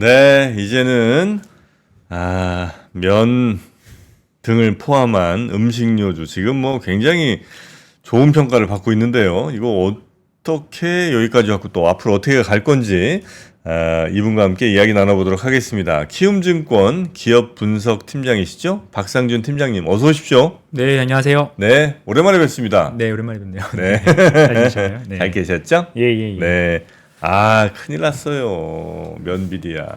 네, 이제는 면 등을 포함한 음식료주 지금 뭐 굉장히 좋은 평가를 받고 있는데요. 이거 어떻게 여기까지 왔고 또 앞으로 어떻게 갈 건지 이분과 함께 이야기 나눠보도록 하겠습니다. 키움증권 기업 분석 팀장이시죠? 박상준 팀장님, 어서 오십시오. 네, 안녕하세요. 네, 오랜만에 뵙습니다. 네, 오랜만에 뵙네요. 네. 잘 계셨나요? 네. 잘 계셨죠? 예, 예, 예. 네. 큰일 났어요. 면비디아.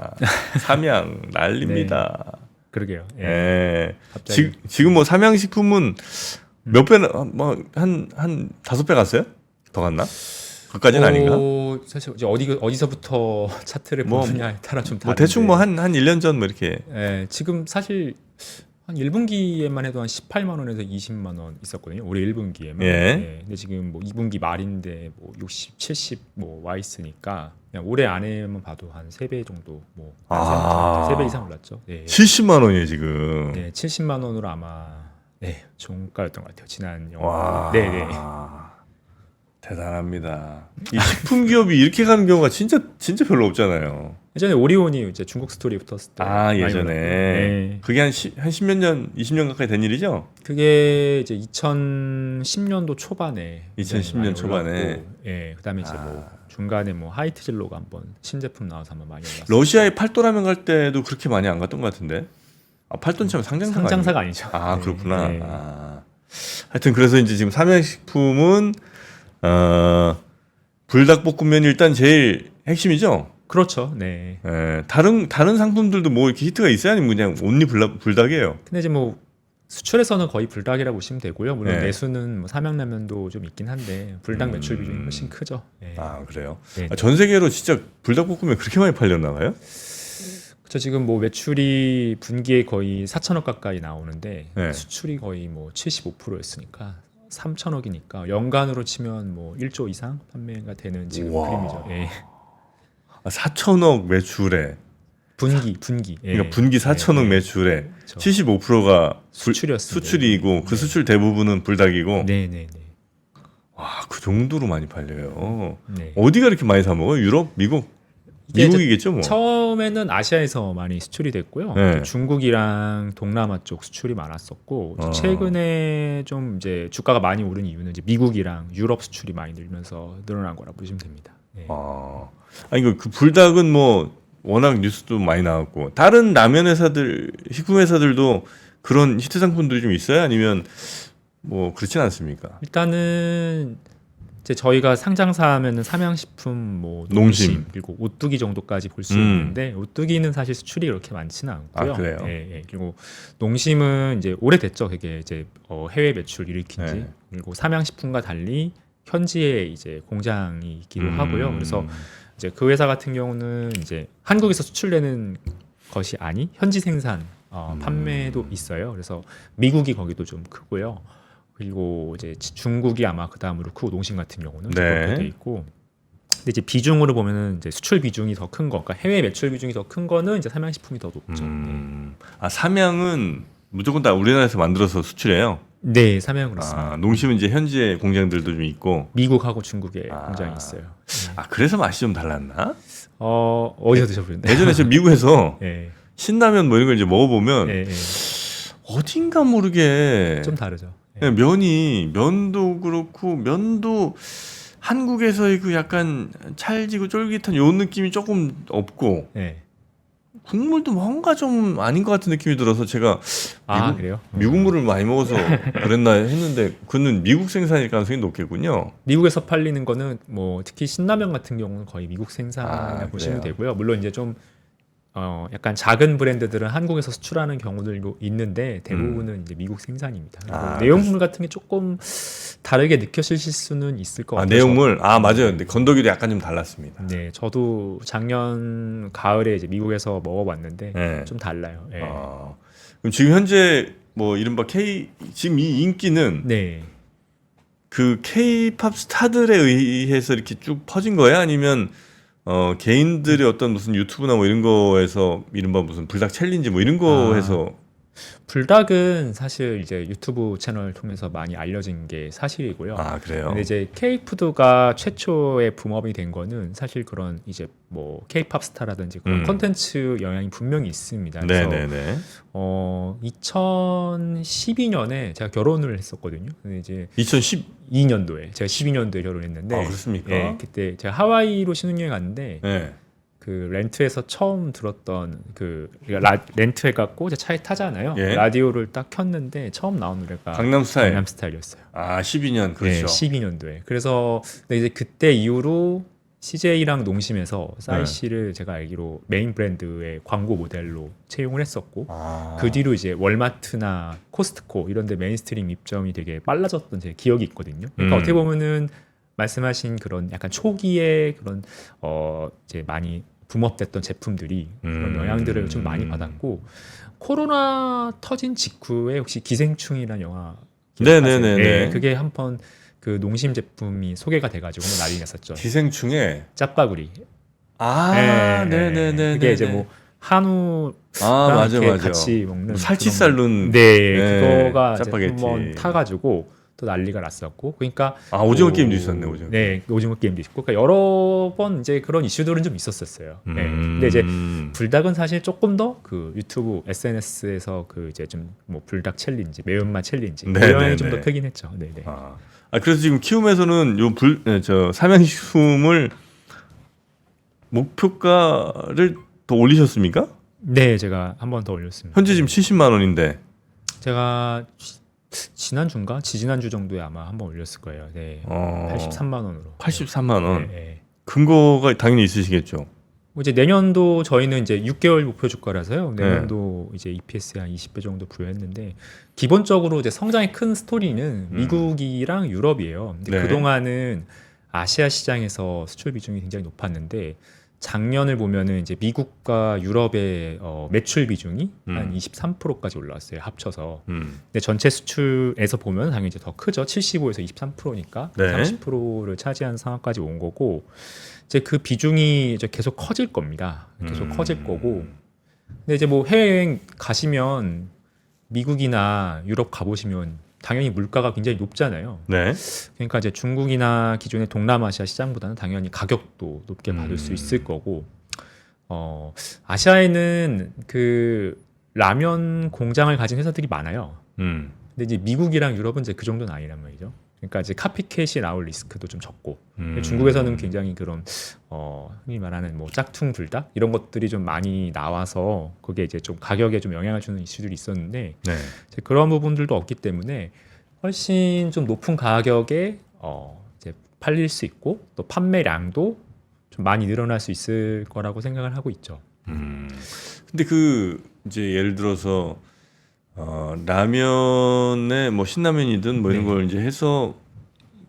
삼양 난립니다. 그러게요. 예. 예. 갑자기. 지금 뭐 삼양식품은 몇 배나, 한 5배 갔어요? 더 갔나? 그까지는 아닌가? 사실 이제 어디서부터 차트를 뭐, 보느냐에 따라 좀 다른데. 뭐 대충 뭐 한 1년 전 뭐 이렇게. 예, 지금 사실 한 1분기에만 해도 한 18만 원에서 20만 원 있었거든요. 올해 1분기에만. 예. 근데 지금 뭐 2분기 말인데 뭐 60, 70 뭐 와 있으니까 그냥 올해 안에만 봐도 한 3배 정도 뭐 3배 이상 올랐죠. 예. 70만 원이에요, 지금. 네, 70만 원으로 아마 종가였던 것 같아요. 지난 와. 영화. 네, 네. 대단합니다. 이 식품 기업이 이렇게 가는 경우가 진짜 별로 없잖아요. 예전에 오리온이 이제 중국 스토리 붙었을 때 많이 예전에. 올랐고요. 네. 그게 한 10몇 년, 20년 가까이 된 일이죠? 그게 이제 2010년도 초반에 2010년 많이 초반에. 올랐고, 예, 그다음에 이제 뭐 중간에 뭐 하이트질로가 한번 신제품 나와서 한번 많이 올랐어요. 러시아에 팔도라면 갈 때도 그렇게 많이 안 갔던 것 같은데. 팔도는 상장사가 아니죠. 그렇구나. 네. 하여튼 그래서 이제 지금 삼양식품은 불닭볶음면이 일단 제일 핵심이죠. 그렇죠. 네. 다른 상품들도 뭐 이렇게 히트가 있어요? 아니면 그냥 온리 불닭이에요? 근데 이제 뭐 수출에서는 거의 불닭이라고 보시면 되고요. 물론 네. 내수는 뭐 삼양라면도 좀 있긴 한데 불닭 매출 비중이 훨씬 크죠. 네. 그래요? 네. 전 세계로 진짜 불닭볶음면 그렇게 많이 팔렸나 봐요? 저 지금 뭐 매출이 분기에 거의 4천억 가까이 나오는데 네. 수출이 거의 뭐 75%였으니까 3천억이니까 연간으로 치면 뭐 1조 이상 판매가 되는 지금 우와. 그림이죠. 예. 4천억 매출에 분기. 그러니까 분기 4천억 매출에 그렇죠. 75%가 수출이었습니다. 수출이고 그 수출 대부분은 불닭이고 네네네. 그 정도로 많이 팔려요. 네. 어디가 이렇게 많이 사 먹어요? 유럽, 미국, 이게 미국이겠죠, 뭐. 처음에는 아시아에서 많이 수출이 됐고요. 네. 또 중국이랑 동남아 쪽 수출이 많았었고 어. 최근에 좀 이제 주가가 많이 오른 이유는 이제 미국이랑 유럽 수출이 많이 늘면서 늘어난 거라 보시면 됩니다. 네. 아니 그 불닭은 뭐 워낙 뉴스도 많이 나왔고 다른 라면 회사들, 식품 회사들도 그런 히트 상품들이 좀 있어요? 아니면 뭐 그렇진 않습니까? 일단은 이제 저희가 상장사하면은 삼양식품, 뭐 농심 그리고 오뚜기 정도까지 볼 수 있는데 오뚜기는 사실 수출이 그렇게 많지는 않고요. 그래요? 예. 그리고 농심은 이제 오래됐죠. 그게 이제 해외 매출 일으킨지. 네. 그리고 삼양식품과 달리 현지에 이제 공장이 있기도 하고요. 그래서 이제 그 회사 같은 경우는 이제 한국에서 수출되는 것이 아닌 현지 생산 판매도 있어요. 그래서 미국이 거기도 좀 크고요. 그리고 이제 중국이 아마 그 다음으로 크고 농심 같은 경우는 그렇게 돼 있고. 근데 이제 비중으로 보면은 이제 수출 비중이 더 큰 거, 그러니까 해외 매출 비중이 더 큰 거는 이제 삼양식품이 더 높죠. 삼양은 무조건 다 우리나라에서 만들어서 수출해요. 네, 삼양은 그렇습니다. 농심은 이제 현지에 공장들도 좀 있고. 미국하고 중국에 공장이 있어요. 그래서 맛이 좀 달랐나? 어디서 드셔보셨나요? 예전에 저 미국에서 네. 신라면 뭐 이런 걸 이제 먹어보면 네. 어딘가 모르게 좀 다르죠. 그냥 면도 그렇고 면도 한국에서의 그 약간 찰지고 쫄깃한 요 느낌이 조금 없고 네. 국물도 뭔가 좀 아닌 것 같은 느낌이 들어서 제가 그래요? 미국 물을 많이 먹어서 그랬나 했는데 그는 미국 생산일 가능성이 높겠군요. 미국에서 팔리는 거는 뭐 특히 신라면 같은 경우는 거의 미국 생산이라고 보시면 그래요? 되고요. 물론 이제 좀 약간 작은 브랜드들은 한국에서 수출하는 경우들도 있는데 대부분은 이제 미국 생산입니다. 그리고 내용물 같은 게 조금 다르게 느껴지실 수는 있을 것 같아요. 내용물 맞아요. 근데 건더기도 약간 좀 달랐습니다. 네, 저도 작년 가을에 이제 미국에서 먹어봤는데 네. 좀 달라요. 네. 그럼 지금 현재 뭐 이른바 지금 이 인기는 네. 그 K-팝 스타들에 의해서 이렇게 쭉 퍼진 거야? 아니면 개인들의 어떤 무슨 유튜브나 뭐 이런 거에서 이른바 무슨 불닭 챌린지 뭐 이런 거 해서 불닭은 사실 이제 유튜브 채널 통해서 많이 알려진 게 사실이고요. 아, 그래요? 근데 이제 K푸드가 최초의 붐업이 된 거는 사실 그런 이제 뭐 K-팝 스타라든지 그런 콘텐츠 영향이 분명히 있습니다. 그래서 네네네. 2012년에 제가 결혼을 했었거든요. 근데 이제 2년도에 제가 12년도에 결혼했는데, 아, 그렇습니까? 예, 그때 제가 하와이로 신혼여행 갔는데 네. 그 렌트에서 처음 들었던 렌트해갖고 이제 차에 타잖아요. 예. 라디오를 딱 켰는데 처음 나온 노래가 강남 스타일. 강남 스타일이었어요. 아, 12년 네, 그렇죠. 12년도에. 그래서 근데 이제 그때 이후로 CJ랑 농심에서 싸이 씨를 제가 알기로 메인 브랜드의 광고 모델로 채용을 했었고, 아. 그 뒤로 이제 월마트나 코스트코 이런 데 메인스트림 입점이 되게 빨라졌던 제 기억이 있거든요. 그러니까 어떻게 보면은 말씀하신 그런 약간 초기에 그런 이제 많이 붐업됐던 제품들이 그런 영향들을 좀 많이 받았고, 코로나 터진 직후에 혹시 기생충이라는 영화 기억하세요? 네네네네. 네, 그게 한번 그 농심 제품이 소개가 돼가지고 난리 났었죠. 기생충에 짭바구리. 아, 네, 네네네. 그게 이제 뭐 한우 아, 맞아 이렇게 맞아. 같이 먹는 뭐 살치 그런 쌀룬. 네, 네, 그거가 이제 짜파게티. 한번 타가지고 또 난리가 났었고, 그러니까 아, 오징어 또- 게임도 있었네, 오징어. 네, 오징어 게임도 있고, 그러니까 여러 번 이제 그런 이슈들은 좀 있었었어요. 네. 근데 이제 불닭은 사실 조금 더 그 유튜브 SNS에서 그 이제 좀 뭐 불닭 챌린지, 매운맛 챌린지 그 네, 영향이 네, 좀 더 네. 크긴 했죠. 네, 네. 그래서 지금 키움에서는 저 삼양식품을 목표가를 더 올리셨습니까? 네, 제가 한 번 더 올렸습니다. 현재 지금 70만 원인데. 제가 지난주인가 지지난주 정도에 아마 한 번 올렸을 거예요. 네, 83만 원으로. 83만 원. 네, 네. 근거가 당연히 있으시겠죠. 뭐 이제 내년도 저희는 이제 6개월 목표 주가라서요. 내년도 이제 EPS에 한 20배 정도 부여했는데, 기본적으로 이제 성장의 큰 스토리는 미국이랑 유럽이에요. 근데 네. 그동안은 아시아 시장에서 수출 비중이 굉장히 높았는데, 작년을 보면은 이제 미국과 유럽의 매출 비중이 한 23%까지 올라왔어요. 합쳐서. 근데 전체 수출에서 보면 당연히 이제 더 크죠. 75에서 23%니까 네. 30%를 차지한 상황까지 온 거고, 이제 그 비중이 이제 계속 커질 겁니다. 계속 커질 거고. 근데 이제 뭐 해외여행 가시면 미국이나 유럽 가보시면 당연히 물가가 굉장히 높잖아요. 네. 그러니까 이제 중국이나 기존의 동남아시아 시장보다는 당연히 가격도 높게 받을 수 있을 거고, 아시아에는 그 라면 공장을 가진 회사들이 많아요. 근데 이제 미국이랑 유럽은 이제 그 정도는 아니란 말이죠. 그러니까 이제 카피캣이 나올 리스크도 좀 적고, 중국에서는 굉장히 그런 흔히 말하는 뭐 짝퉁 불닭 이런 것들이 좀 많이 나와서 그게 이제 좀 가격에 좀 영향을 주는 이슈들이 있었는데, 네. 이제 그런 부분들도 없기 때문에 훨씬 좀 높은 가격에 이제 팔릴 수 있고, 또 판매량도 좀 많이 늘어날 수 있을 거라고 생각을 하고 있죠. 근데 그 이제 예를 들어서 라면에 뭐 신라면이든 뭐 이런 네. 걸 이제 해서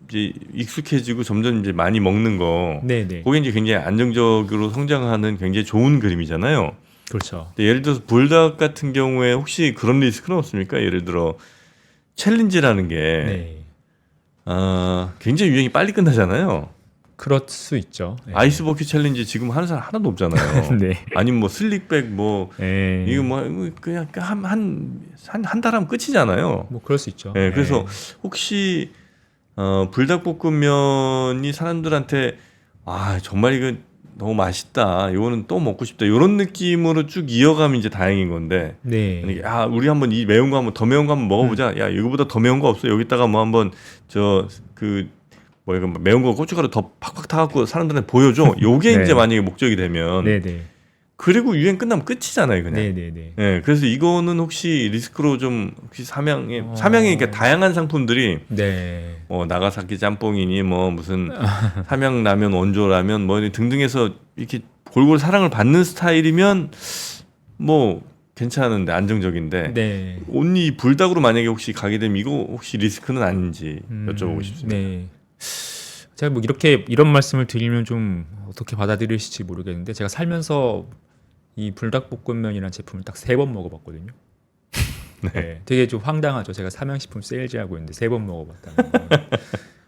이제 익숙해지고 점점 이제 많이 먹는 거. 네네. 그게 이제 굉장히 안정적으로 성장하는 굉장히 좋은 그림이잖아요. 그렇죠. 근데 예를 들어서 불닭 같은 경우에 혹시 그런 리스크는 없습니까? 예를 들어 챌린지라는 게 네. 굉장히 유행이 빨리 끝나잖아요. 그럴 수 있죠. 네. 아이스 버킷 챌린지 지금 하는 사람 하나도 없잖아요. 네. 아니면 뭐 슬릭백 뭐 네. 이거 뭐 그냥 한 달 하면 끝이잖아요. 뭐 그럴 수 있죠. 네, 그래서 네. 혹시 불닭볶음면이 사람들한테 정말 이거 너무 맛있다, 이거는 또 먹고 싶다, 이런 느낌으로 쭉 이어가면 이제 다행인 건데, 네. 만약에 우리 한번 이 매운 거 한번 더 매운 거 한번 먹어보자. 야, 이거보다 더 매운 거 없어? 여기다가 뭐 한번 이거 매운 거 고춧가루 더 팍팍 타갖고 사람들한테 보여줘. 요게 네. 이제 만약에 목적이 되면, 네네. 그리고 유행 끝나면 끝이잖아요, 그냥. 네네네. 네, 그래서 이거는 혹시 리스크로 좀 혹시 삼양에 이렇게 다양한 상품들이 네. 나가사키 짬뽕이니 뭐 무슨 삼양라면, 원조라면 뭐 등등해서 이렇게 골고루 사랑을 받는 스타일이면 뭐 괜찮은데 안정적인데, 네. 온리 불닭으로 만약에 혹시 가게 되면 이거 혹시 리스크는 아닌지 여쭤보고 싶습니다. 네. 제가 뭐 이런 말씀을 드리면 좀 어떻게 받아들이실지 모르겠는데, 제가 살면서 이 불닭볶음면이라는 제품을 딱 3번 먹어봤거든요. 네. 되게 좀 황당하죠. 제가 삼양식품 세일즈하고 있는데 3번 먹어봤다는 거.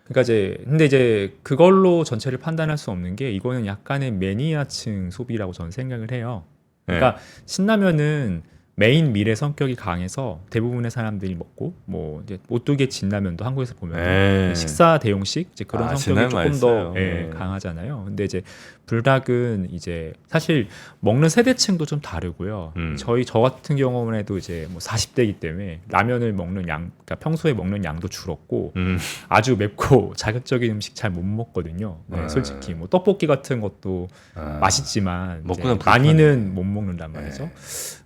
그러니까 근데 이제 그걸로 전체를 판단할 수 없는 게, 이거는 약간의 매니아층 소비라고 저는 생각을 해요. 그러니까 신라면은 메인 밀의 성격이 강해서 대부분의 사람들이 먹고 뭐 이제 오뚜기 진라면도 한국에서 보면 네. 식사 대용식 이제 그런 아, 성격이 진라면 조금 맛있어요. 더 예, 네. 강하잖아요. 근데 이제 불닭은 이제 사실 먹는 세대층도 좀 다르고요. 저 같은 경우에도 이제 뭐 40대이기 때문에 라면을 먹는 양, 그러니까 평소에 먹는 양도 줄었고 아주 맵고 자극적인 음식 잘 못 먹거든요. 네, 솔직히 뭐 떡볶이 같은 것도 맛있지만 먹고 이제 나면 불편해. 많이는 못 먹는단 말이죠.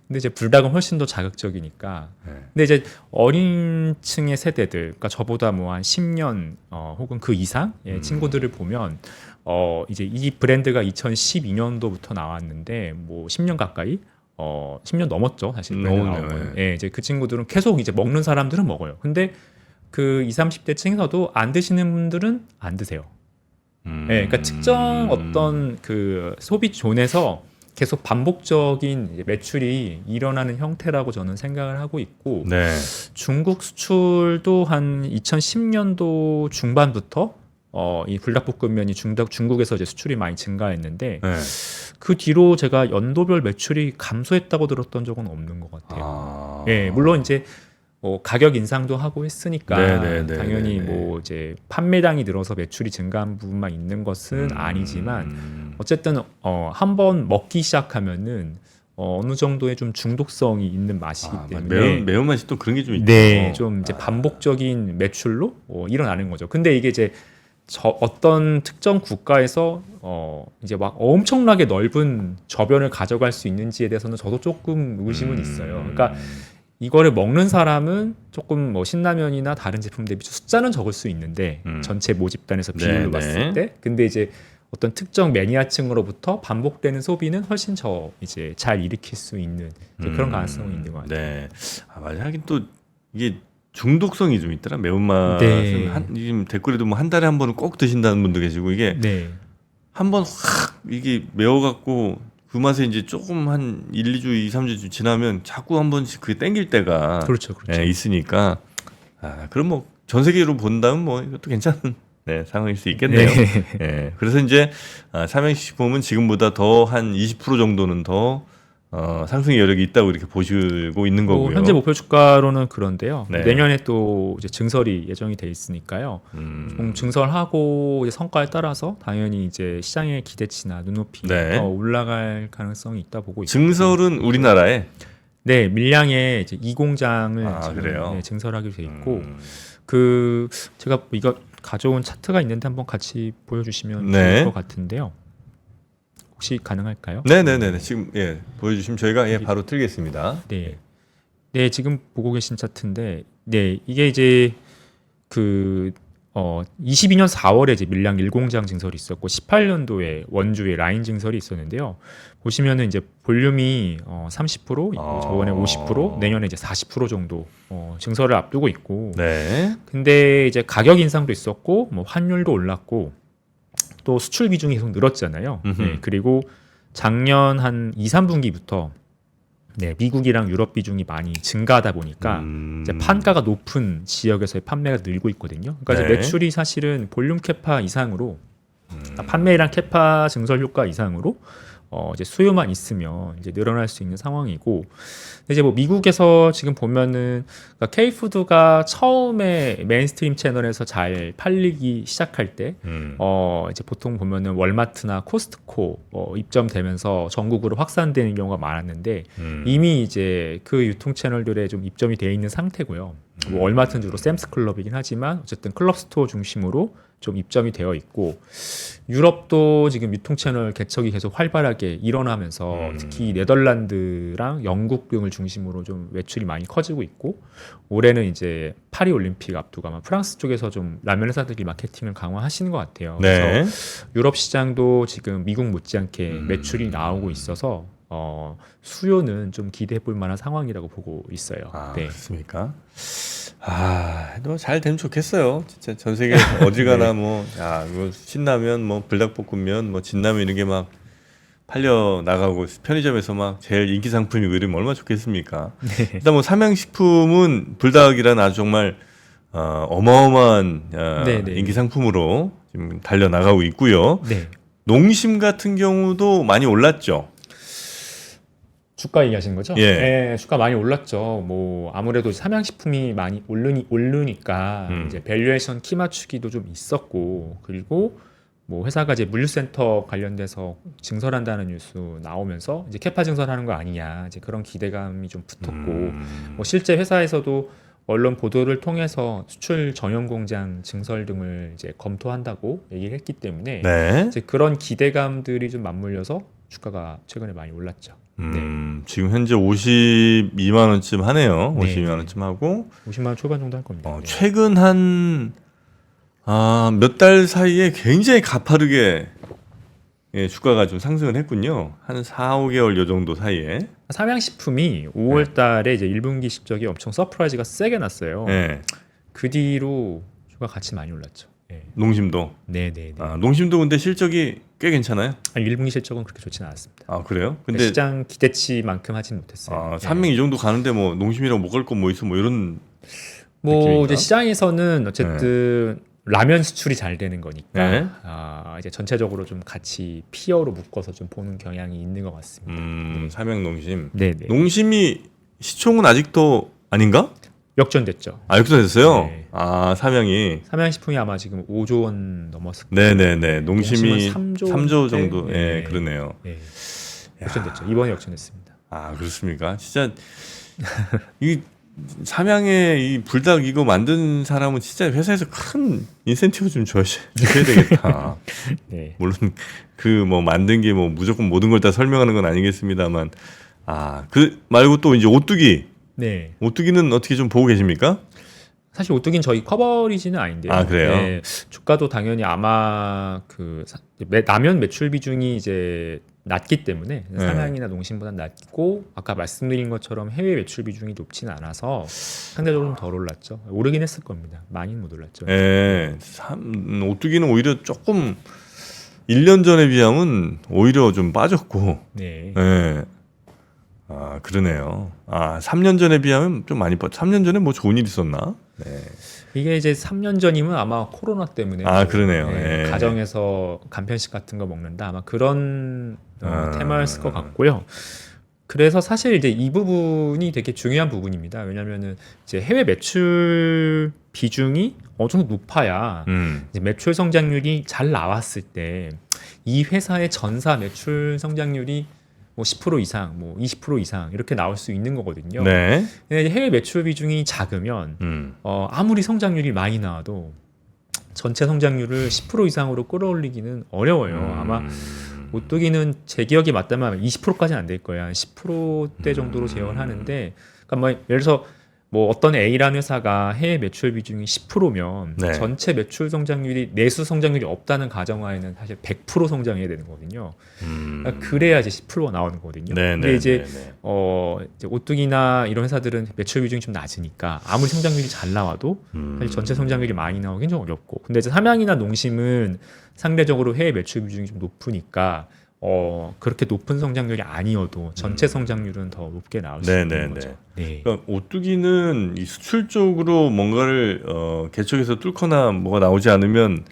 근데 이제 불닭은 훨씬 더 자극적이니까. 네. 근데 이제 어린 층의 세대들, 그러니까 저보다 뭐 한 10년 혹은 그 이상 의 친구들을 보면 이제 이 브랜드가 2012년도부터 나왔는데 뭐 10년 가까이 10년 넘었죠, 사실 브랜드 나온 거는. 예, 이제 그 친구들은 계속 이제 먹는 사람들은 먹어요. 근데 그 20, 30대 층에서도 안 드시는 분들은 안 드세요. 예, 그러니까 특정 어떤 그 소비 존에서 계속 반복적인 이제 매출이 일어나는 형태라고 저는 생각을 하고 있고 네. 중국 수출도 한 2010년도 중반부터 이 불닭볶음면이 중국에서 이제 수출이 많이 증가했는데 네. 그 뒤로 제가 연도별 매출이 감소했다고 들었던 적은 없는 것 같아요. 아. 예, 물론 이제 뭐 가격 인상도 하고 했으니까 네네네. 당연히 네네. 뭐 이제 판매량이 늘어서 매출이 증가한 부분만 있는 것은 아니지만 어쨌든 한번 먹기 시작하면은 어느 정도의 좀 중독성이 있는 맛이기 때문에 매운맛이 또 그런 게 좀 있죠. 네, 좀 이제 반복적인 매출로 일어나는 거죠. 근데 이게 이제 어떤 특정 국가에서 이제 막 엄청나게 넓은 저변을 가져갈 수 있는지에 대해서는 저도 조금 의심은 있어요. 그러니까 이거를 먹는 사람은 조금 뭐 신라면이나 다른 제품 대비 숫자는 적을 수 있는데 전체 모집단에서 비율로 네, 봤을 때 근데 이제 어떤 특정 매니아층으로부터 반복되는 소비는 훨씬 이제 잘 일으킬 수 있는 이제 그런 가능성이 있는 것 같아요. 네. 아, 맞아. 하긴 또 이게 중독성이 좀 있더라. 매운맛은 네. 지금 댓글에도 뭐 한 달에 한 번은 꼭 드신다는 분도 계시고 이게 네. 한 번 확 이게 매워갖고 그 맛에 이제 조금 한 1, 2주, 2, 3주 지나면 자꾸 한 번씩 그게 땡길 때가 그렇죠. 예, 있으니까 그럼 뭐 전 세계로 본다면 뭐 이것도 괜찮은 상황일 수 있겠네요. 네. 예, 그래서 이제 삼양식품은 지금보다 더 한 20% 정도는 더 상승의 여력이 있다고 이렇게 보시고 있는 거고요. 현재 목표 주가로는 그런데요. 네. 내년에 또 이제 증설이 예정이 돼 있으니까요. 좀 증설하고 이제 성과에 따라서 당연히 이제 시장의 기대치나 눈높이 네. 더 올라갈 가능성이 있다 보고 있고. 증설은 우리나라에 네, 밀양에 이제 2공장을 지금 그래요? 증설하기로 돼 있고 그 제가 이거 가져온 차트가 있는데 한번 같이 보여주시면 네. 좋을 것 같은데요. 혹시 가능할까요? 네네네 지금 보여주시면 저희가 바로 틀겠습니다. 네. 네, 지금 보고 계신 차트인데, 네, 이게 이제 그 22년 4월에 이제 밀양 1공장 증설이 있었고 18년도에 원주에 라인 증설이 있었는데요. 보시면은 이제 볼륨이 30%, 저번에 50%, 내년에 이제 40% 정도 증설을 앞두고 있고. 네. 근데 이제 가격 인상도 있었고, 뭐 환율도 올랐고, 또 수출 비중이 계속 늘었잖아요. 네, 그리고 작년 한 2, 3분기부터 미국이랑 유럽 비중이 많이 증가하다 보니까 이제 판가가 높은 지역에서의 판매가 늘고 있거든요. 그러니까 이제 매출이 사실은 볼륨 캐파 이상으로 판매량 캐파 증설 효과 이상으로 이제 수요만 있으면 이제 늘어날 수 있는 상황이고, 이제 뭐 미국에서 지금 보면은 그러니까 K푸드가 처음에 메인스트림 채널에서 잘 팔리기 시작할 때 이제 보통 보면은 월마트나 코스트코 입점되면서 전국으로 확산되는 경우가 많았는데 이미 이제 그 유통 채널들에 좀 입점이 되어 있는 상태고요. 뭐 월마트는 주로 샘스클럽이긴 하지만 어쨌든 클럽 스토어 중심으로 좀 입점이 되어 있고, 유럽도 지금 유통 채널 개척이 계속 활발하게 일어나면서 특히 네덜란드랑 영국 등을 중심으로 좀 매출이 많이 커지고 있고, 올해는 이제 파리 올림픽 앞두고 아마 프랑스 쪽에서 좀 라면 회사들이 마케팅을 강화하시는 것 같아요. 네. 그래서 유럽 시장도 지금 미국 못지않게 매출이 나오고 있어서 수요는 좀 기대해 볼 만한 상황이라고 보고 있어요. 네. 그렇습니까? 너 잘 되면 좋겠어요. 진짜 전 세계 어디가나 뭐 신라면, 뭐 불닭볶음면, 뭐 진라면 이런 게 막 팔려 나가고 편의점에서 막 제일 인기 상품이고 이러면 얼마나 좋겠습니까? 일단 뭐 삼양식품은 불닭이란 아주 정말 어마어마한 인기 상품으로 지금 달려 나가고 있고요. 네. 농심 같은 경우도 많이 올랐죠. 주가 얘기하시는 거죠? 예. 예, 주가 많이 올랐죠. 뭐 아무래도 삼양식품이 많이 오르니까 이제 밸류에이션 키 맞추기도 좀 있었고, 그리고 뭐 회사가 이제 물류센터 관련돼서 증설한다는 뉴스 나오면서 이제 캐파 증설하는 거 아니냐, 이제 그런 기대감이 좀 붙었고, 뭐 실제 회사에서도 언론 보도를 통해서 수출 전용 공장 증설 등을 이제 검토한다고 얘기를 했기 때문에 네. 이제 그런 기대감들이 좀 맞물려서 주가가 최근에 많이 올랐죠. 지금 현재 52만 원쯤 하네요. 네. 52만 원쯤 하고 50만 원 초반 정도 할 겁니다. 네. 최근 한 몇 달 사이에 굉장히 가파르게 예, 주가가 좀 상승을 했군요. 한 4, 5개월 요 정도 사이에. 삼양식품이 5월 달에 이제 1분기 실적이 엄청 서프라이즈가 세게 났어요. 예. 그 뒤로 주가 같이 많이 올랐죠. 네. 농심도. 네네네. 농심도 근데 실적이 꽤 괜찮아요. 1분기 실적은 그렇게 좋지는 않았습니다. 아, 그래요? 근데 시장 기대치만큼 하진 못했어요. 삼명 이 정도 가는데 뭐 농심이랑 못 갈 거 뭐 있어 뭐 이런 뭐 느낌인가? 이제 시장에서는 어쨌든 라면 수출이 잘 되는 거니까 네. 이제 전체적으로 좀 같이 피어로 묶어서 좀 보는 경향이 있는 것 같습니다. 삼양 농심. 네네. 농심이 시총은 아직도 아닌가? 역전됐죠. 역전됐어요. 네. 삼양이. 삼양식품이 아마 지금 5조 원 넘었을 거예요. 네네네. 농심이 농심은 3조 정도. 네. 예, 그러네요. 네. 역전됐죠. 이번에 역전됐습니다. 아, 그렇습니까? 진짜 이 삼양의 이 불닭 이거 만든 사람은 진짜 회사에서 큰 인센티브 좀 줘야 되겠다. 네. 물론 그 뭐 만든 게 뭐 무조건 모든 걸 다 설명하는 건 아니겠습니다만, 그 말고 또 이제 오뚜기. 네. 오뚜기는 어떻게 좀 보고 계십니까? 사실 오뚜기는 저희 커버리지는 아닌데요. 아, 그래요? 네. 주가도 당연히 아마 그 라면 매출 비중이 이제 낮기 때문에 네. 삼양이나 농심보다 낮고, 아까 말씀드린 것처럼 해외 매출 비중이 높지는 않아서 상대적으로 좀 덜 올랐죠. 오르긴 했을 겁니다. 많이는 못 올랐죠. 예, 오뚜기는 오히려 조금 1년 전에 비하면 오히려 좀 빠졌고, 네. 예. 그러네요. 3년 전에 비하면 좀 많이 3년 전에 뭐 좋은 일 있었나? 네. 이게 이제 3년 전이면 아마 코로나 때문에 그러네요. 네, 예. 가정에서 간편식 같은 거 먹는다, 아마 그런 테마였을 것 같고요. 그래서 사실 이제 이 부분이 되게 중요한 부분입니다. 왜냐하면은 이제 해외 매출 비중이 어느 정도 높아야 이제 매출 성장률이 잘 나왔을 때 이 회사의 전사 매출 성장률이 뭐 10% 이상, 뭐 20% 이상 이렇게 나올 수 있는 거거든요. 네. 근데 이제 해외 매출 비중이 작으면 아무리 성장률이 많이 나와도 전체 성장률을 10% 이상으로 끌어올리기는 어려워요. 아마 오뚜기는 제 기억이 맞다면 20%까지는 안 될 거예요. 한 10%대 정도로 제어를 하는데, 그러니까 뭐 예를 들어서 뭐 어떤 A라는 회사가 해외 매출 비중이 10%면 네. 전체 매출 성장률이, 내수 성장률이 없다는 가정하에는 사실 100% 성장해야 되는 거거든요. 그러니까 그래야 이제 10%가 나오는 거거든요. 네, 근데 네, 이제 네, 네. 이제 오뚜기나 이런 회사들은 매출 비중이 좀 낮으니까 아무리 성장률이 잘 나와도 사실 전체 성장률이 많이 나오긴 좀 어렵고, 근데 이제 삼양이나 농심은 상대적으로 해외 매출 비중이 좀 높으니까 그렇게 높은 성장률이 아니어도 전체 성장률은 더 높게 나올 수 네, 있는 네, 거죠. 네. 네. 그러니까 오뚜기는 이 수출 쪽으로 뭔가를 개척해서 뚫거나 뭐가 나오지 않으면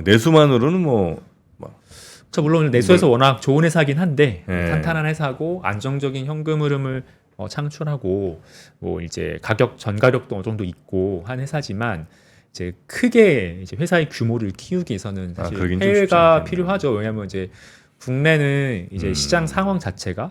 내수만으로는 저 물론 내수에서 워낙 좋은 회사긴 한데 네. 탄탄한 회사고 안정적인 현금 흐름을 창출하고 뭐 이제 전가력도 어느 정도 있고 한 회사지만, 이제 크게 이제 회사의 규모를 키우기 위해서는 사실 그러긴 좀 쉽지 해외가 않겠네요. 필요하죠. 왜냐하면 이제 국내는 이제 음. 시장 상황 자체가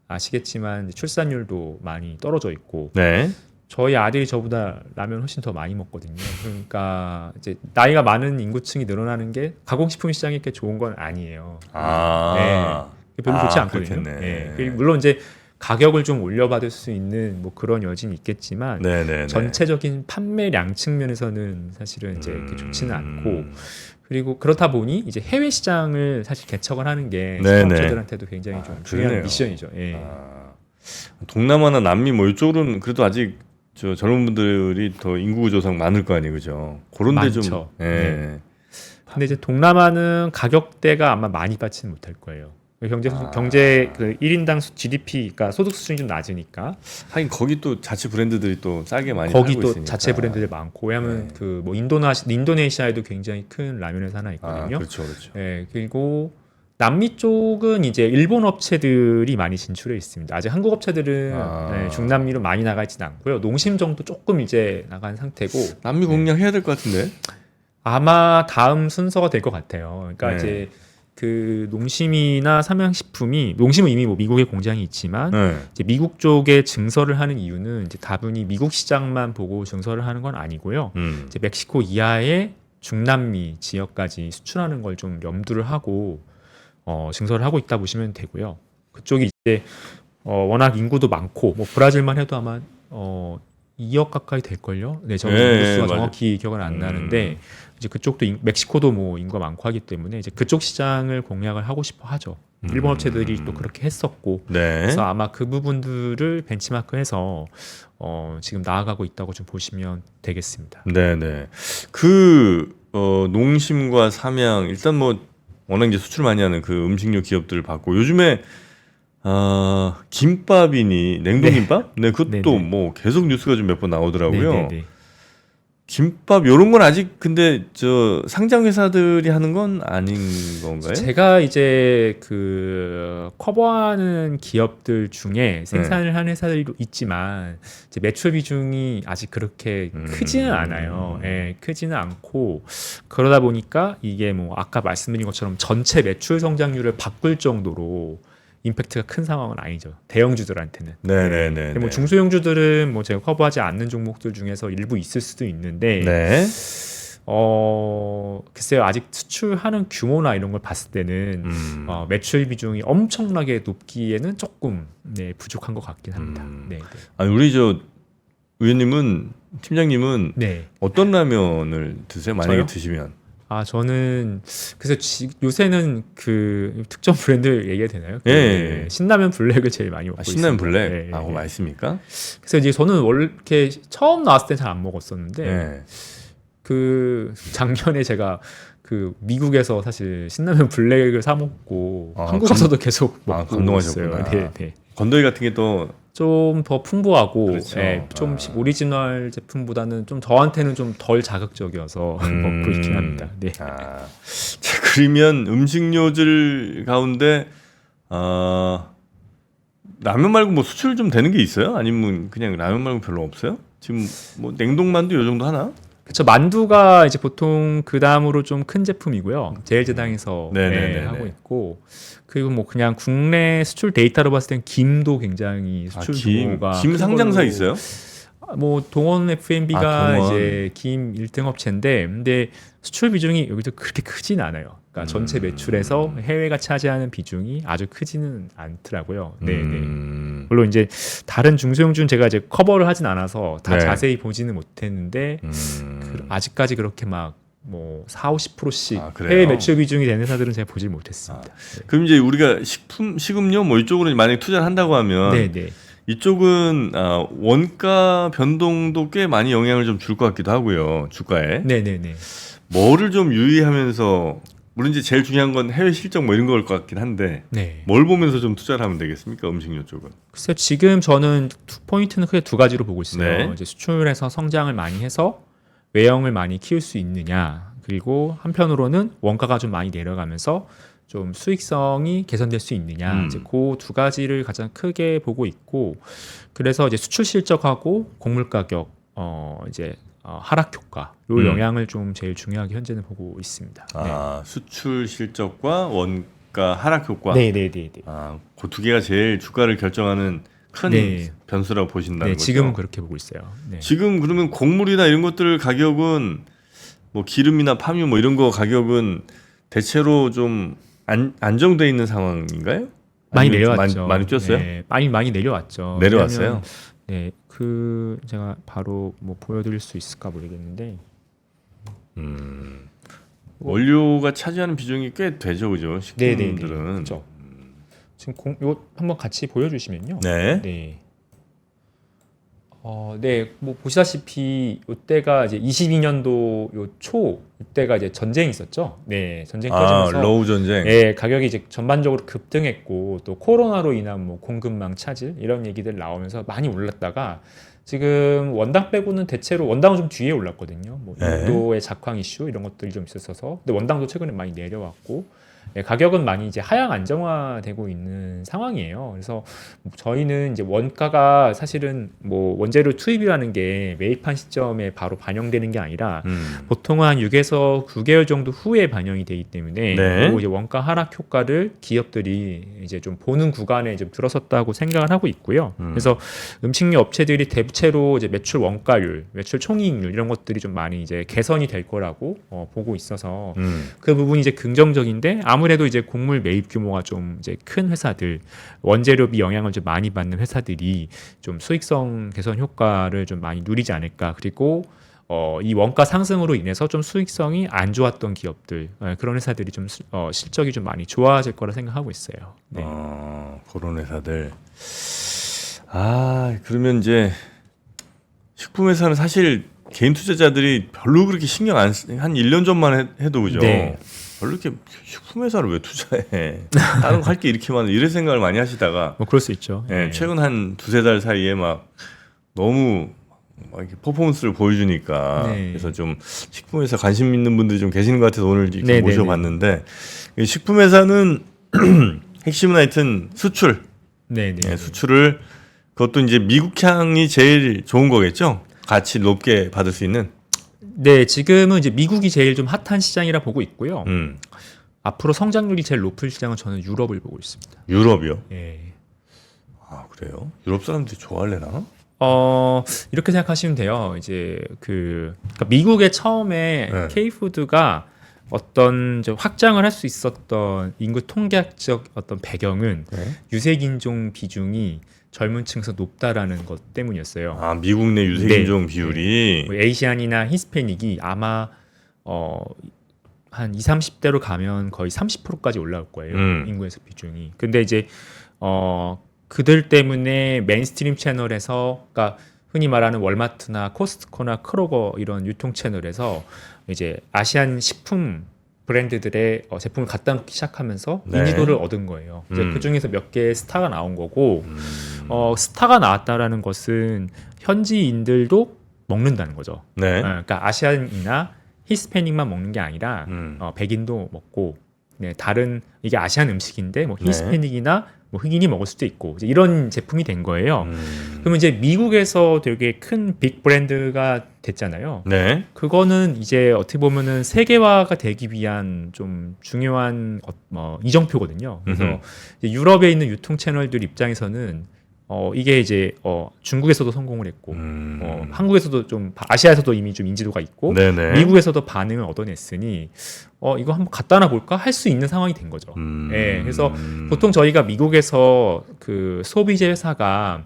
아시겠지만 출산율도 많이 떨어져 있고, 네. 저희 아들이 저보다 라면 훨씬 더 많이 먹거든요. 그러니까 이제 나이가 많은 인구층이 늘어나는 게 가공식품 시장이 이렇게 좋은 건 아니에요. 네. 별로 좋지 않거든요. 그렇겠네. 네. 그리고 물론 이제 가격을 좀 올려받을 수 있는 뭐 그런 여지는 있겠지만, 네네. 전체적인 판매량 측면에서는 사실은 이제 그렇게 좋지는 않고, 그리고 그렇다 보니 이제 해외 시장을 사실 개척을 하는 게 네네. 사업자들한테도 굉장히 좀 중요한 그러네요. 미션이죠. 예. 동남아나 남미 뭐 이쪽으로는 그래도 아직 저 젊은 분들이 더 인구 구조상 많을 거 아니에요, 그죠? 그런데 좀. 많죠. 예. 네. 근데 이제 동남아는 가격대가 아마 많이 받지는 못할 거예요. 경제 그 1인당 GDP가 소득 수준이 좀 낮으니까, 하긴 거기 또 자체 브랜드들이 또 싸게 많이 거기 팔고 또 있으니까. 자체 브랜드들 많고, 왜냐하면 네. 그 뭐 인도네시아에도 굉장히 큰 라면 회사 하나 있거든요. 그렇죠, 그렇죠. 네, 그리고 남미 쪽은 이제 일본 업체들이 많이 진출해 있습니다. 아직 한국 업체들은 네, 중남미로 많이 나가 있지는 않고요. 농심 정도 조금 이제 나간 상태고 남미 공략 해야 될 것 같은데. 아마 다음 순서가 될 것 같아요. 그러니까 네. 이제 그 농심이나 삼양식품이 농심은 이미 뭐 미국에 공장이 있지만 네. 이제 미국 쪽에 증설을 하는 이유는 이제 다분히 미국 시장만 보고 증설을 하는 건 아니고요. 이제 멕시코 이하의 중남미 지역까지 수출하는 걸 좀 염두를 하고 증설을 하고 있다 보시면 되고요. 그쪽이 이제 워낙 인구도 많고 뭐 브라질만 해도 아마 2억 가까이 될 걸요. 네, 저는 네, 인구수가 맞아요. 정확히 기억은 안 나는데 이제 그쪽도 멕시코도 뭐 인구가 많고 하기 때문에 이제 그쪽 시장을 공략을 하고 싶어 하죠. 일본 업체들이 또 그렇게 했었고 네. 그래서 아마 그 부분들을 벤치마크해서 지금 나아가고 있다고 좀 보시면 되겠습니다. 네네. 그 농심과 삼양 일단 뭐 워낙 이제 수출 많이 하는 그 음식료 기업들을 봤고 요즘에 김밥이니 냉동김밥? 네, 그것도 네네. 뭐 계속 뉴스가 좀 몇 번 나오더라고요. 네네네. 김밥 요런 건 아직 근데 저 상장 회사들이 하는 건 아닌 건가요? 제가 이제 그 커버하는 기업들 중에 생산을 하는 회사들도 있지만 이제 매출 비중이 아직 그렇게 크지는 않아요. 예, 크지는 않고 그러다 보니까 이게 뭐 아까 말씀드린 것처럼 전체 매출 성장률을 바꿀 정도로 임팩트가 큰 상황은 아니죠. 대형주들한테는. 네네네. 근데 뭐 중소형주들은 뭐 제가 커버하지 않는 종목들 중에서 일부 있을 수도 있는데 네. 글쎄요. 아직 수출하는 규모나 이런 걸 봤을 때는 매출 비중이 엄청나게 높기에는 조금 부족한 것 같긴 합니다. 네. 아니 우리 저 의원님은 팀장님은 네. 어떤 라면을 드세요? 만약에 저요? 드시면. 저는 그래서 요새는 그 특정 브랜드 얘기해도 되나요? 예. 신라면 블랙을 제일 많이 먹고 신라면 있습니다. 블랙. 네, 그거 맛있습니까? 그래서 이제 저는 원래 이렇게 처음 나왔을 때 잘 안 먹었었는데 네. 그 작년에 제가 그 미국에서 사실 신라면 블랙을 사 먹고 한국 와서도 계속 먹고 감동하셨구나. 있어요. 네. 건더기 같은 게 또 좀 더 풍부하고 그렇죠. 좀 오리지널 제품보다는 좀 저한테는 좀 덜 자극적이어서 먹고 있긴 합니다. 네. 자, 그러면 음식료들 가운데 라면 말고 뭐 수출 좀 되는 게 있어요? 아니면 그냥 라면 말고 별로 없어요? 지금 뭐 냉동만두 요 정도 하나? 그렇죠. 만두가 이제 보통 그 다음으로 좀 큰 제품이고요. 제일제당에서 네네네네. 하고 있고 그리고 뭐 그냥 국내 수출 데이터로 봤을 땐 김도 굉장히 수출 규모가 김 큰 상장사 걸로 있어요? 뭐 동원 F&B가 동원. 이제 김 1등 업체인데 근데 수출 비중이 여기도 그렇게 크진 않아요. 그러니까 전체 매출에서 해외가 차지하는 비중이 아주 크지는 않더라고요. 네, 네. 물론 이제 다른 중소형주는 제가 이제 커버를 하진 않아서 다 네. 자세히 보지는 못했는데 아직까지 그렇게 막 뭐 40~50%씩 그래요? 해외 매출 비중이 되는 회사들은 제가 보질 못했습니다. 그럼 이제 우리가 식음료 뭐 이쪽으로 만약 투자를 한다고 하면 네, 네. 이쪽은 원가 변동도 꽤 많이 영향을 좀 줄 것 같기도 하고요. 주가에. 네, 네, 네. 뭐를 좀 유의하면서 물론 이제 제일 중요한 건 해외 실적 뭐 이런 걸 것 같긴 한데 네. 뭘 보면서 좀 투자를 하면 되겠습니까? 음식료 쪽은. 글쎄요, 지금 저는 포인트는 크게 두 가지로 보고 있어요. 네. 이제 수출해서 성장을 많이 해서 외형을 많이 키울 수 있느냐, 그리고 한편으로는 원가가 좀 많이 내려가면서 좀 수익성이 개선될 수 있느냐, 이제 그 두 가지를 가장 크게 보고 있고, 그래서 이제 수출 실적하고 곡물 가격, 이제 하락 효과, 요 영향을 좀 제일 중요하게 현재는 보고 있습니다. 수출 실적과 원가 하락 효과. 네, 네, 네, 네. 그 두 개가 제일 주가를 결정하는 큰 네. 변수라고 보신다는 네, 거죠. 지금은 그렇게 보고 있어요. 네. 지금 그러면 곡물이나 이런 것들 가격은 뭐 기름이나 파묘 뭐 이런 거 가격은 대체로 좀 안정돼 있는 상황인가요? 많이 아니면 좀 내려왔죠. 많이 뛰었어요? 네, 많이 내려왔죠. 내려왔어요? 왜냐면, 네, 그 제가 바로 뭐 보여드릴 수 있을까 모르겠는데. 원료가 차지하는 비중이 꽤 되죠, 그죠? 식품들은. 그렇죠. 지금 이거 한번 같이 보여주시면요. 네. 네. 네, 뭐 보시다시피 이때가 이제 22년도 초 이때가 이제 전쟁이 있었죠. 네, 전쟁 터지면서 러우 전쟁. 네, 가격이 이제 전반적으로 급등했고 또 코로나로 인한 뭐 공급망 차질 이런 얘기들 나오면서 많이 올랐다가 지금 원당 빼고는 대체로 원당은 좀 뒤에 올랐거든요. 뭐 네. 인도의 작황 이슈 이런 것들이 좀 있었어서 근데 원당도 최근에 많이 내려왔고 가격은 많이 이제 하향 안정화되고 있는 상황이에요. 그래서 저희는 이제 원가가 사실은 뭐 원재료 투입이라는 게 매입한 시점에 바로 반영되는 게 아니라 보통 한 6에서 9개월 정도 후에 반영이 되기 때문에 네. 그리고 이제 원가 하락 효과를 기업들이 이제 좀 보는 구간에 좀 들어섰다고 생각을 하고 있고요. 그래서 음식료 업체들이 대체로 이제 매출 원가율, 매출 총이익률 이런 것들이 좀 많이 이제 개선이 될 거라고 보고 있어서 그 부분이 이제 긍정적인데 아무래도 이제 곡물 매입 규모가 좀 이제 큰 회사들, 원재료비 영향을 좀 많이 받는 회사들이 좀 수익성 개선 효과를 좀 많이 누리지 않을까. 그리고 이 원가 상승으로 인해서 좀 수익성이 안 좋았던 기업들, 그런 회사들이 좀 실적이 좀 많이 좋아질 거라 생각하고 있어요. 네. 그런 회사들. 그러면 이제 식품 회사는 사실 개인 투자자들이 별로 그렇게 신경 안 쓰, 한 1년 전만 해도 그죠? 네. 별로 이렇게 식품 회사를 왜 투자해? 다른 거 할 게 이렇게 많아. 이런 생각을 많이 하시다가 뭐 그럴 수 있죠. 네, 최근 한 두세 달 사이에 막 너무 막 이렇게 퍼포먼스를 보여주니까 네. 그래서 좀 식품 회사 관심 있는 분들이 좀 계시는 것 같아서 오늘 이렇게 네, 모셔봤는데 이 식품 회사는 핵심은 하여튼 수출. 네, 네. 네, 수출을 그것도 이제 미국향이 제일 좋은 거겠죠? 가치 높게 받을 수 있는. 네, 지금은 이제 미국이 제일 좀 핫한 시장이라 보고 있고요. 음. 앞으로 성장률이 제일 높을 시장은 저는 유럽을 보고 있습니다. 유럽이요? 예. 그래요? 유럽 사람들이 좋아할래나? 이렇게 생각하시면 돼요. 이제 그러니까 미국에 처음에 네. K푸드가 어떤 좀 확장을 할 수 있었던 인구 통계학적 어떤 배경은 네. 유색인종 비중이 젊은 층에서 높다라는 것 때문이었어요. 미국 내 유색인종 비율이. 뭐 에이시안이나 히스패닉이 아마 한 20, 30대로 가면 거의 30%까지 올라올 거예요. 인구에서 비중이. 근데 이제 그들 때문에 메인스트림 채널에서, 그러니까 흔히 말하는 월마트나 코스트코나 크로거 이런 유통 채널에서 이제 아시안 식품 브랜드들의 제품을 갖다 놓기 시작하면서 네. 인지도를 얻은 거예요. 이제 그 중에서 몇 개의 스타가 나온 거고, 스타가 나왔다라는 것은 현지인들도 먹는다는 거죠. 네. 그러니까 아시안이나 히스패닉만 먹는 게 아니라 백인도 먹고, 네, 다른 이게 아시안 음식인데 뭐 히스패닉이나 뭐 흑인이 먹을 수도 있고 이제 이런 제품이 된 거예요. 그러면 이제 미국에서 되게 큰 빅 브랜드가 됐잖아요. 네. 그거는 이제 어떻게 보면은 세계화가 되기 위한 좀 중요한 이정표거든요. 그래서 이제 유럽에 있는 유통 채널들 입장에서는 이게 이제 중국에서도 성공을 했고 한국에서도 좀 아시아에서도 이미 좀 인지도가 있고 네네. 미국에서도 반응을 얻어냈으니 이거 한번 갖다 놔 볼까 할 수 있는 상황이 된 거죠. 예, 그래서 보통 저희가 미국에서 그 소비재 회사가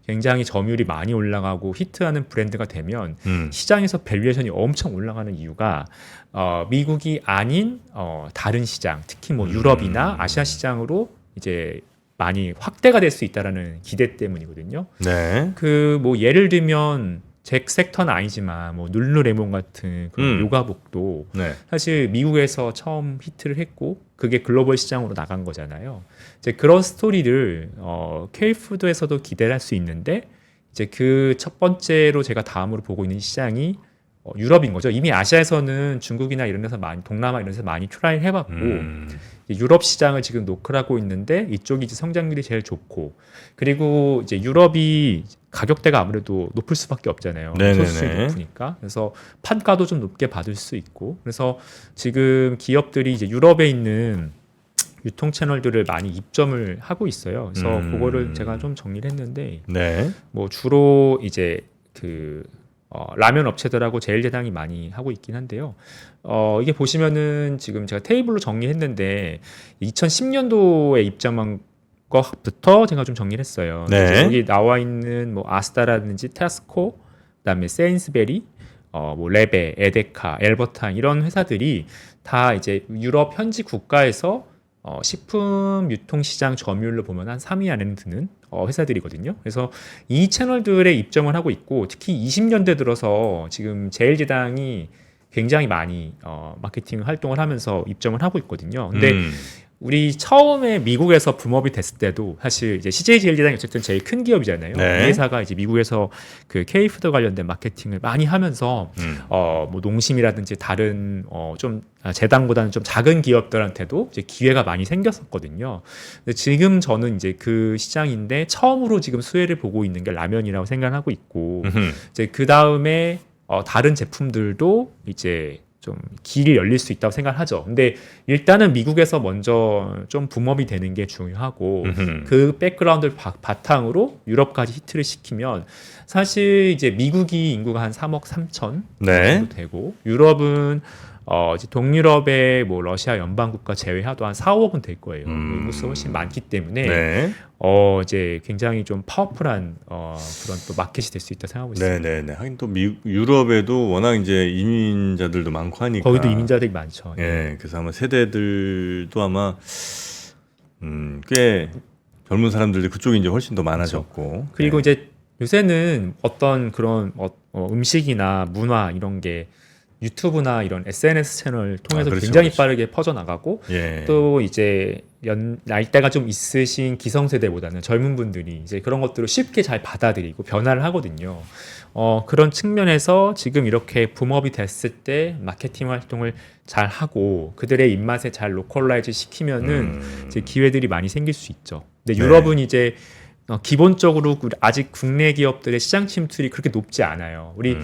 굉장히 점유율이 많이 올라가고 히트하는 브랜드가 되면 시장에서 밸류에이션이 엄청 올라가는 이유가 미국이 아닌 다른 시장, 특히 뭐 유럽이나 아시아 시장으로 이제 많이 확대가 될 수 있다라는 기대 때문이거든요. 네. 그 뭐 예를 들면 제 섹터는 아니지만 뭐 룰루레몬 같은 그런 요가복도 네. 사실 미국에서 처음 히트를 했고 그게 글로벌 시장으로 나간 거잖아요. 이제 그런 스토리를 K푸드에서도 기대를 할 수 있는데 이제 그 첫 번째로 제가 다음으로 보고 있는 시장이 유럽인 거죠. 이미 아시아에서는 중국이나 이런 데서 많이, 동남아 이런 데서 많이 트라이 해봤고 유럽 시장을 지금 노크를 하고 있는데 이쪽이 이제 성장률이 제일 좋고 그리고 이제 유럽이 가격대가 아무래도 높을 수밖에 없잖아요. 소수율이 높으니까. 그래서 판가도 좀 높게 받을 수 있고 그래서 지금 기업들이 이제 유럽에 있는 유통 채널들을 많이 입점을 하고 있어요. 그래서 그거를 제가 좀 정리를 했는데 네. 뭐 주로 이제 라면 업체들하고 제일제당이 많이 하고 있긴 한데요. 이게 보시면은 지금 제가 테이블로 정리했는데 2010년도에 입점한 것부터 제가 좀 정리를 했어요. 네. 여기 나와 있는 뭐 아스다라든지 테스코, 그다음에 세인스베리, 뭐 레베, 에데카, 엘버탄 이런 회사들이 다 이제 유럽 현지 국가에서 식품 유통시장 점유율로 보면 한 3위 안에는 드는 회사들이거든요. 그래서 이 채널들에 입점을 하고 있고 특히 20년대 들어서 지금 제일제당이 굉장히 많이 마케팅 활동을 하면서 입점을 하고 있거든요. 근데 우리 처음에 미국에서 붐업이 됐을 때도 사실 이제 CJ 제일제당이 어쨌든 제일 큰 기업이잖아요. 네. 이 회사가 이제 미국에서 그 K푸드 관련된 마케팅을 많이 하면서 뭐 농심이라든지 다른 좀 재당보다는 좀 작은 기업들한테도 이제 기회가 많이 생겼었거든요. 근데 지금 저는 이제 그 시장인데 처음으로 지금 수혜를 보고 있는 게 라면이라고 생각하고 있고 이제 그 다음에 다른 제품들도 이제 좀 길이 열릴 수 있다고 생각하죠. 근데 일단은 미국에서 먼저 좀 붐업이 되는 게 중요하고 그 백그라운드를 바탕으로 유럽까지 히트를 시키면 사실 이제 미국이 인구가 한 3억 3천 네. 정도 되고 유럽은 이제 동유럽의 뭐 러시아 연방국가 제외하도 한 4, 5억은 될 거예요. 인구수가 훨씬 많기 때문에 네. 이제 굉장히 좀 파워풀한 그런 또 마켓이 될 수 있다 생각하고 있습니다. 네네네. 하긴 또 유럽에도 워낙 이제 이민자들도 많고 하니까. 거기도 이민자들이 많죠. 예, 그래서 아마 세대들도 아마 꽤 젊은 사람들이 그쪽이 이제 훨씬 더 많아졌고. 그리고 네. 이제 요새는 어떤 그런 음식이나 문화 이런 게 유튜브나 이런 SNS 채널 통해서 그렇죠, 굉장히 그렇죠. 빠르게 퍼져나가고 예. 또 이제 나이대가 좀 있으신 기성세대보다는 젊은 분들이 이제 그런 것들을 쉽게 잘 받아들이고 변화를 하거든요. 그런 측면에서 지금 이렇게 붐업이 됐을 때 마케팅 활동을 잘 하고 그들의 입맛에 잘 로컬라이즈 시키면은 이제 기회들이 많이 생길 수 있죠. 근데 네. 유럽은 이제 기본적으로 아직 국내 기업들의 시장 침투율이 그렇게 높지 않아요. 우리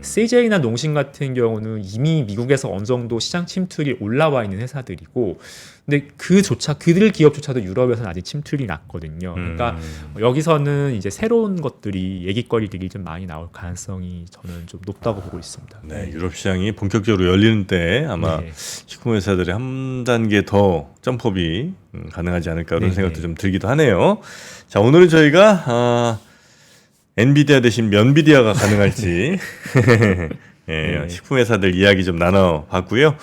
CJ나 농심 같은 경우는 이미 미국에서 어느 정도 시장 침투율이 올라와 있는 회사들이고, 근데 그들 기업조차도 유럽에서는 아직 침투율이 낮거든요. 그러니까 여기서는 이제 새로운 것들이 얘기거리들이 좀 많이 나올 가능성이 저는 좀 높다고 보고 있습니다. 네, 유럽 시장이 본격적으로 열리는 때 아마 네. 식품 회사들이 한 단계 더 점프업이 가능하지 않을까 그런 네, 생각도 네. 좀 들기도 하네요. 자, 오늘은 저희가 엔비디아 대신 면비디아가 가능할지 예, 네. 식품 회사들 이야기 좀 나눠봤고요.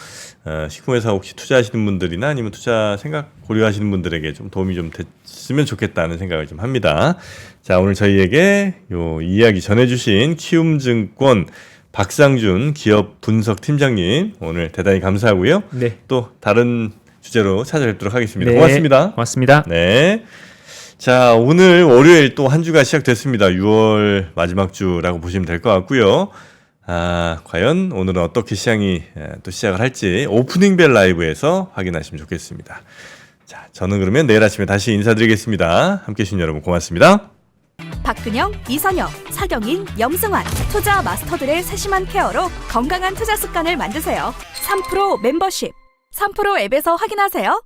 식품 회사 혹시 투자하시는 분들이나 아니면 투자 생각 고려하시는 분들에게 좀 도움이 좀 됐으면 좋겠다는 생각을 좀 합니다. 자, 오늘 저희에게 요 이야기 전해주신 키움증권 박상준 기업 분석 팀장님 오늘 대단히 감사하고요. 네. 또 다른 주제로 찾아뵙도록 하겠습니다. 네. 고맙습니다. 고맙습니다. 네. 자, 오늘 월요일 또 한 주가 시작됐습니다. 6월 마지막 주라고 보시면 될 것 같고요. 과연 오늘은 어떻게 시장이 또 시작을 할지 오프닝 벨 라이브에서 확인하시면 좋겠습니다. 자, 저는 그러면 내일 아침에 다시 인사드리겠습니다. 함께 해주신 여러분 고맙습니다. 박근영, 이선영, 사경인, 염승환 투자 마스터들의 세심한 케어로 건강한 투자 습관을 만드세요. 3프로 멤버십 3프로 앱에서 확인하세요.